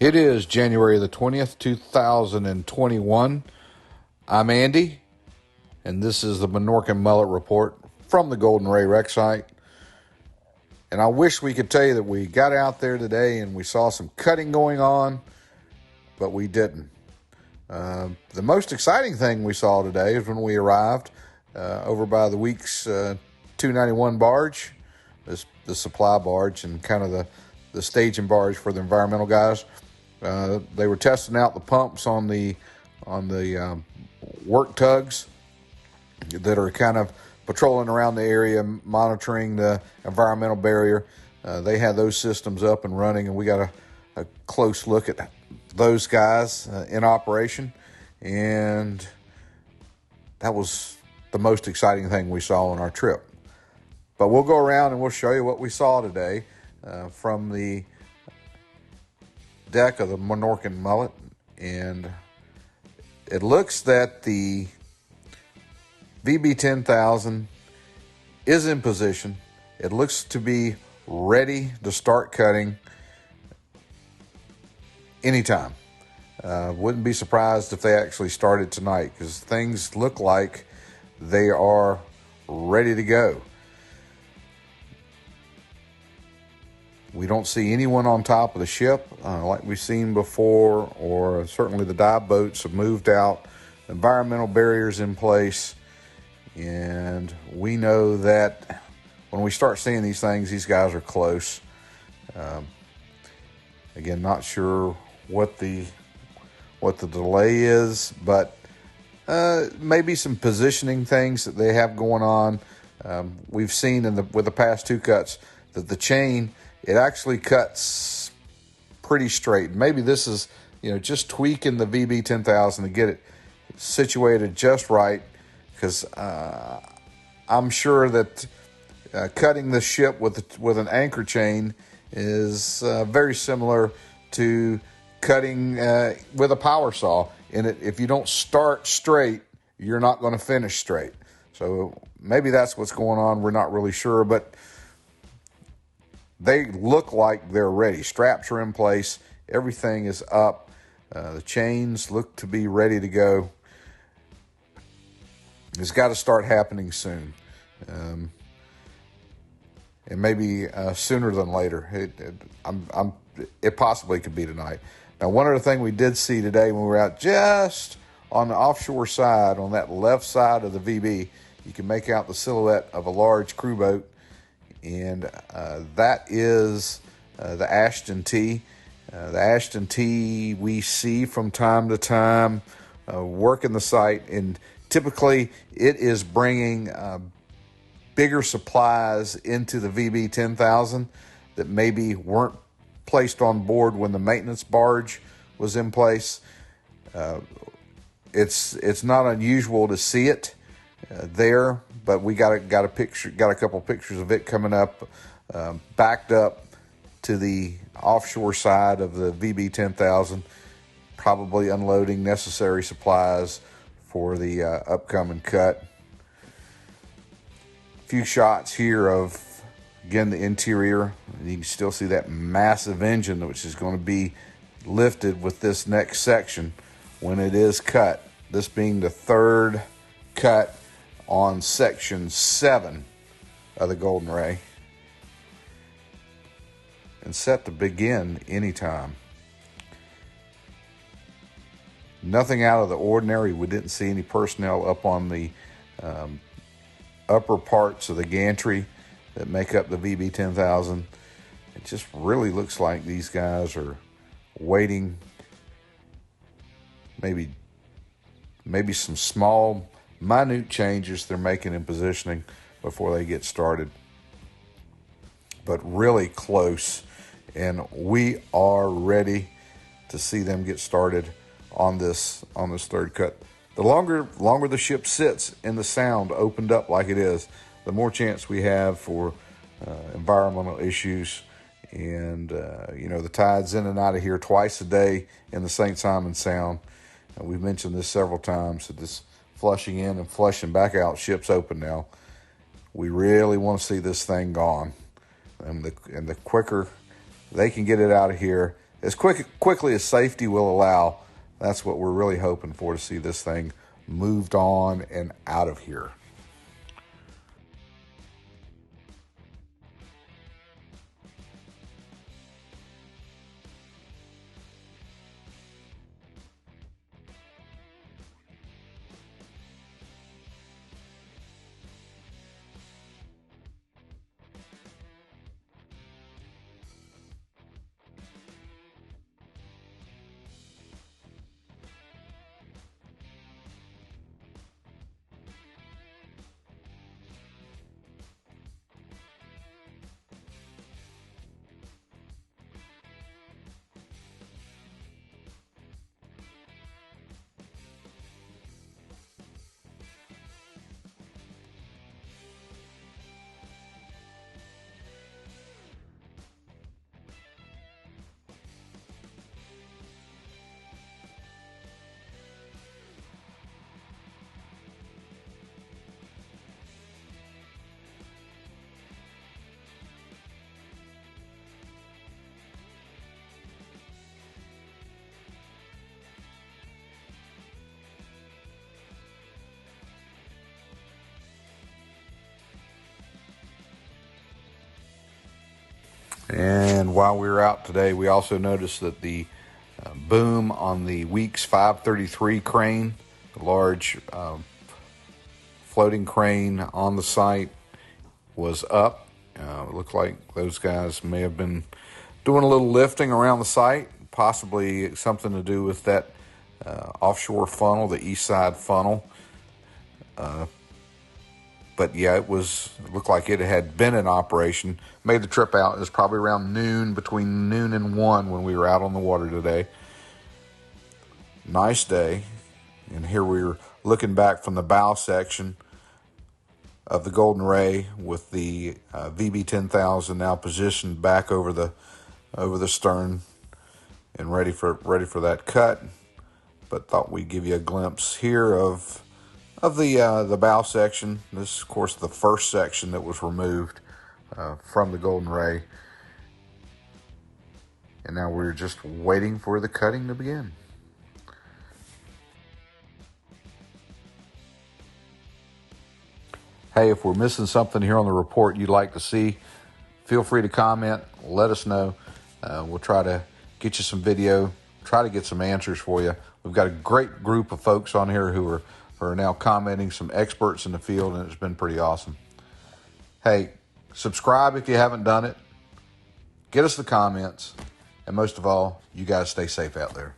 It is January the 20th, 2021. I'm Andy, and this is the Minorcan Mullet Report from the Golden Ray Rec site. And I wish we could tell you that we got out there today and we saw some cutting going on, but we didn't. The most exciting thing we saw today is when we arrived over by the Weeks 291 barge, the supply barge, and kind of the staging barge for the environmental guys. They were testing out the pumps on the work tugs that are kind of patrolling around the area, monitoring the environmental barrier. They had those systems up and running, and we got a close look at those guys in operation, and that was the most exciting thing we saw on our trip. But we'll go around and we'll show you what we saw today from the deck of the Minorcan Mullet, and it looks that the VB 10,000 is in position. It looks to be ready to start cutting anytime. Wouldn't be surprised if they actually started tonight, because things look like they are ready to go. We don't see anyone on top of the ship like we've seen before, or certainly the dive boats have moved out, environmental barriers in place, and we know that when we start seeing these things, these guys are close. Again, not sure what the delay is, but maybe some positioning things that they have going on. We've seen with the past two cuts that the chain, it actually cuts pretty straight. Maybe this is, just tweaking the VB 10,000 to get it situated just right, because I'm sure that cutting the ship with an anchor chain is very similar to cutting with a power saw. In it, if you don't start straight, you're not going to finish straight. So maybe that's what's going on. We're not really sure, but they look like they're ready. Straps are in place. Everything is up. The chains look to be ready to go. It's got to start happening soon. And maybe sooner than later. It possibly could be tonight. Now, one other thing we did see today when we were out just on the offshore side, on that left side of the VB, you can make out the silhouette of a large crew boat. And that is the Ashton T. The Ashton T we see from time to time working the site, and typically it is bringing bigger supplies into the VB 10,000 that maybe weren't placed on board when the maintenance barge was in place. It's not unusual to see it there, but we got a couple pictures of it coming up, backed up to the offshore side of the VB 10,000, probably unloading necessary supplies for the upcoming cut. A few shots here of, again, the interior. You can still see that massive engine, which is going to be lifted with this next section when it is cut. This being the third cut on section 7 of the Golden Ray, and set to begin anytime. Nothing out of the ordinary. We didn't see any personnel up on the upper parts of the gantry that make up the VB 10,000. It just really looks like these guys are waiting, maybe some small, minute changes they're making in positioning before they get started. But really close, and we are ready to see them get started on this third cut. The longer the ship sits in the sound opened up like it is, the more chance we have for environmental issues. And the tide's in and out of here twice a day in the St.simons Sound. We've mentioned this several times, that this flushing in and flushing back out ship's open now. We really want to see this thing gone, and the quicker they can get it out of here, as quickly as safety will allow. That's what we're really hoping for, to see this thing moved on and out of here. And while we were out today, we also noticed that the boom on the Weeks 533 crane, the large floating crane on the site, was up. It looked like those guys may have been doing a little lifting around the site, possibly something to do with that offshore funnel, the east side funnel. But yeah, it looked like it had been in operation. Made the trip out. It was probably around noon, between noon and 1 when we were out on the water today. Nice day. And here we were looking back from the bow section of the Golden Ray with the VB 10,000 now positioned back over the stern and ready for that cut. But thought we'd give you a glimpse here of the bow section. This is, of course, the first section that was removed from the Golden Ray. And now we're just waiting for the cutting to begin. Hey, if we're missing something here on the report you'd like to see, feel free to comment. Let us know. We'll try to get you some video, try to get some answers for you. We've got a great group of folks on here who are now commenting, some experts in the field, and it's been pretty awesome. Hey, subscribe if you haven't done it. Get us the comments. And most of all, you guys stay safe out there.